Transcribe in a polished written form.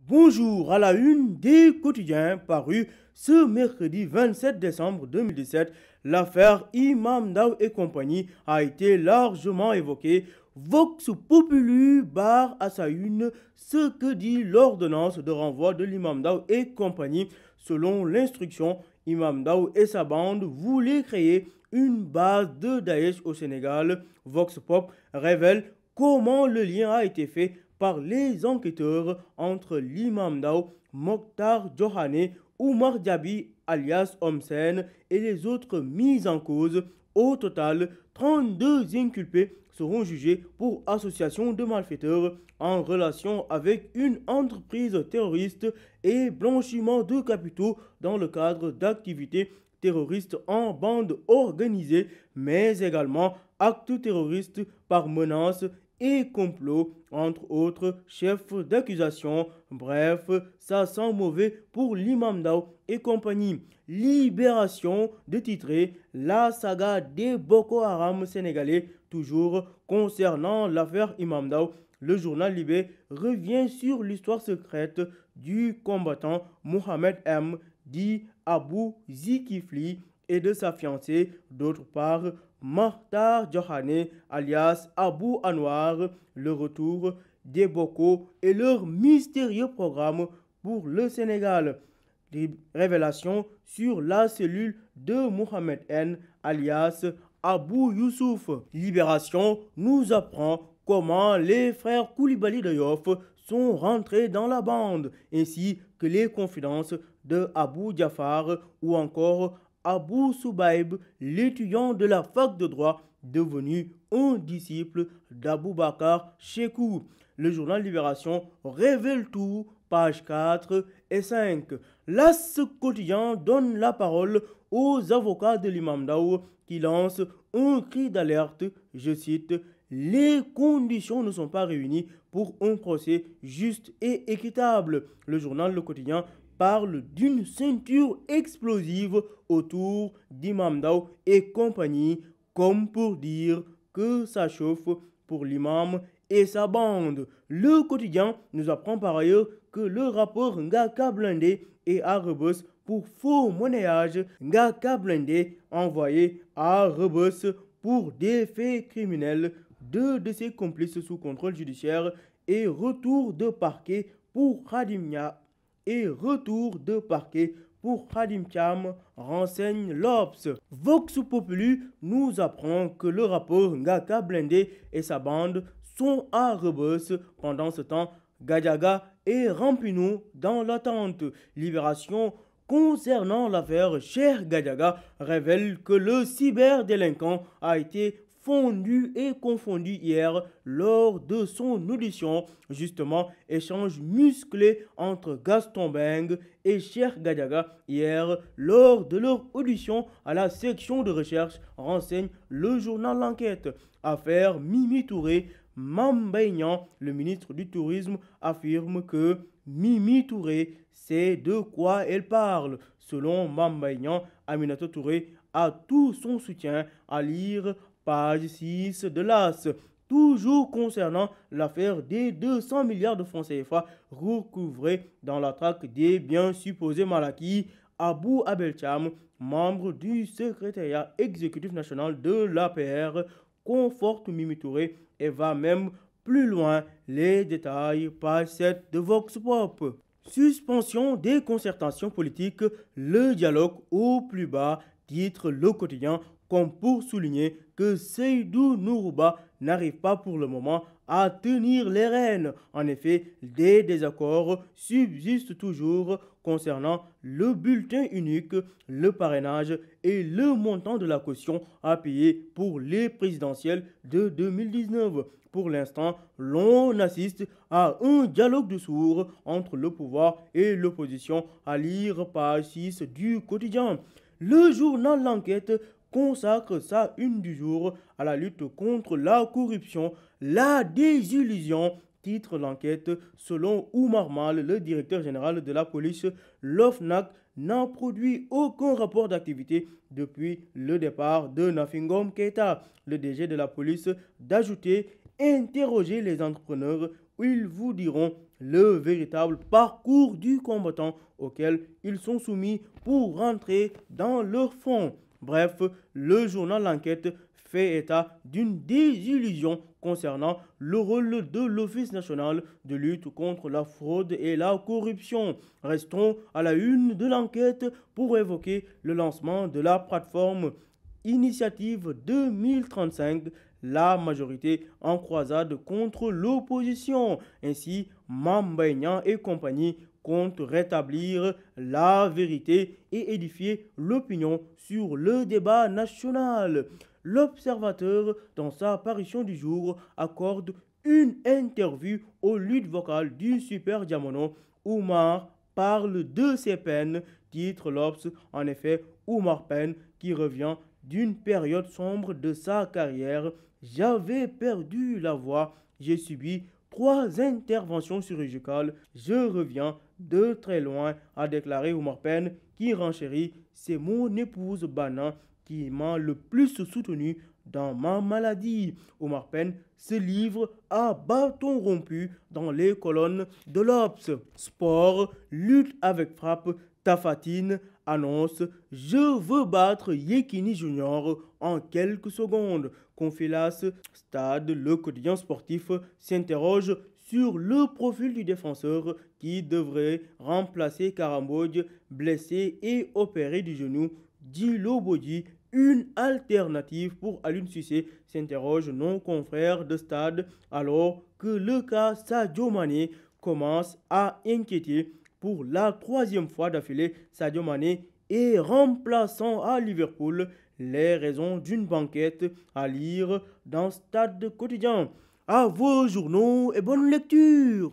Bonjour à la une des quotidiens parus ce mercredi 27 décembre 2017. L'affaire Imam Ndao et compagnie a été largement évoquée. Vox Populi barre à sa une ce que dit l'ordonnance de renvoi de l'Imam Ndao et compagnie. Selon l'instruction, Imam Ndao et sa bande voulaient créer une base de Daesh au Sénégal. Vox Pop révèle comment le lien a été fait par les enquêteurs entre l'imam Ndao, Mokhtar Djohane, Oumar Diaby alias Homsen et les autres mis en cause. Au total, 32 inculpés seront jugés pour association de malfaiteurs en relation avec une entreprise terroriste et blanchiment de capitaux dans le cadre d'activités terroristes en bande organisée, mais également actes terroristes par menace et complot, entre autres chefs d'accusation. Bref, ça sent mauvais pour l'imam Ndao et compagnie. Libération de titrer la saga des Boko Haram sénégalais, toujours concernant l'affaire Imam Ndao. Le journal Libé revient sur l'histoire secrète du combattant Mohamed M. dit Abou Zikifli et de sa fiancée. D'autre part, Mokhtar Djohane alias Abou Anwar, le retour des Boko et leur mystérieux programme pour le Sénégal. Des révélations sur la cellule de Mohamed N alias Abou Youssouf. Libération nous apprend comment les frères Koulibaly de Yoff sont rentrés dans la bande, ainsi que les confidences de Abou Diafar ou encore Abou Soubaïb, l'étudiant de la fac de droit devenu un disciple d'Abou Bakar Chekou. Le journal Libération révèle tout, pages 4 et 5. L'As quotidien donne la parole aux avocats de l'imam Ndao qui lancent un cri d'alerte, je cite, « Les conditions ne sont pas réunies pour un procès juste et équitable ». Le journal Le Quotidien parle d'une ceinture explosive autour d'Imam Ndao et compagnie, comme pour dire que ça chauffe pour l'imam et sa bande. Le quotidien nous apprend par ailleurs que le rappeur Ngaka Blindé est à Rebeuss pour faux monnayage. Ngaka Blindé envoyé à Rebeuss pour des faits criminels. Deux de ses complices sous contrôle judiciaire et retour de parquet pour Khadimia. Khadim Thiam, renseigne l'Obs. Vox Populi nous apprend que le rappeur Ngaka Blindé et sa bande sont à Rebeuss. Pendant ce temps, Gadiaga et Rampinou dans l'attente. Libération concernant l'affaire Cheikh Gadiaga révèle que le cyberdélinquant a été fondu et confondu hier lors de son audition. Justement, échange musclé entre Gaston Beng et Cheikh Gadiaga hier lors de leur audition à la section de recherche, renseigne le journal L'Enquête. Affaire Mimi Touré, Mame Mbaye Niang, le ministre du Tourisme, affirme que Mimi Touré sait de quoi elle parle. Selon Mame Mbaye Niang, Aminata Touré a tout son soutien, à lire page 6 de l'As. Toujours concernant l'affaire des 200 milliards de francs CFA recouvrés dans la traque des biens supposés mal acquis, Abou Abel Thiam, membre du secrétariat exécutif national de l'APR, conforte Mimi Touré et va même plus loin. Les détails, page 7 de Vox Pop. Suspension des concertations politiques, le dialogue au plus bas, titre Le Quotidien, comme pour souligner que Seydou Nourouba n'arrive pas pour le moment à tenir les rênes. En effet, des désaccords subsistent toujours concernant le bulletin unique, le parrainage et le montant de la caution à payer pour les présidentielles de 2019. Pour l'instant, l'on assiste à un dialogue de sourds entre le pouvoir et l'opposition, à lire page 6 du quotidien. Le journal L'Enquête consacre sa une du jour à la lutte contre la corruption, la désillusion, titre L'Enquête. Selon Oumar Mal, le directeur général de la police, l'OFNAC n'a produit aucun rapport d'activité depuis le départ de Nafi Ngom Keïta. Le DG de la police d'ajouter interroger les entrepreneurs ils vous diront le véritable parcours du combattant auquel ils sont soumis pour rentrer dans leur fond. Bref, le journal L'Enquête fait état d'une désillusion concernant le rôle de l'Office national de lutte contre la fraude et la corruption. Restons à la une de l'enquête pour évoquer le lancement de la plateforme Initiative 2035, la majorité en croisade contre l'opposition. Ainsi, Mame Mbaye Niang et compagnie comptent rétablir la vérité et édifier l'opinion sur le débat national. L'Observateur, dans sa parution du jour, accorde une interview aux luttes vocales du Super Diamono. Oumar parle de ses peines, titre l'Obs. En effet, Oumar Pène, qui revient d'une période sombre de sa carrière. J'avais perdu la voix, j'ai subi 3 interventions chirurgicales, je reviens de très loin, a déclaré Oumar Pène, qui renchérit: c'est mon épouse Bana qui m'a le plus soutenu dans ma maladie. Oumar Pène se livre à bâton rompu dans les colonnes de l'Obs. Sport, lutte avec frappe, Tafatine annonce: je veux battre Yekini Junior en quelques secondes. Confilas Stade, le quotidien sportif, s'interroge sur le profil du défenseur qui devrait remplacer Karambodj, blessé et opéré du genou. Dilo Bodji, une alternative pour Aliou Cissé, s'interroge nos confrères de Stade, alors que le cas Sadio Mané commence à inquiéter. Pour la 3e fois d'affilée, Sadio Mané est remplaçant à Liverpool. Les raisons d'une banquette à lire dans Stade quotidien. À vos journaux et bonne lecture.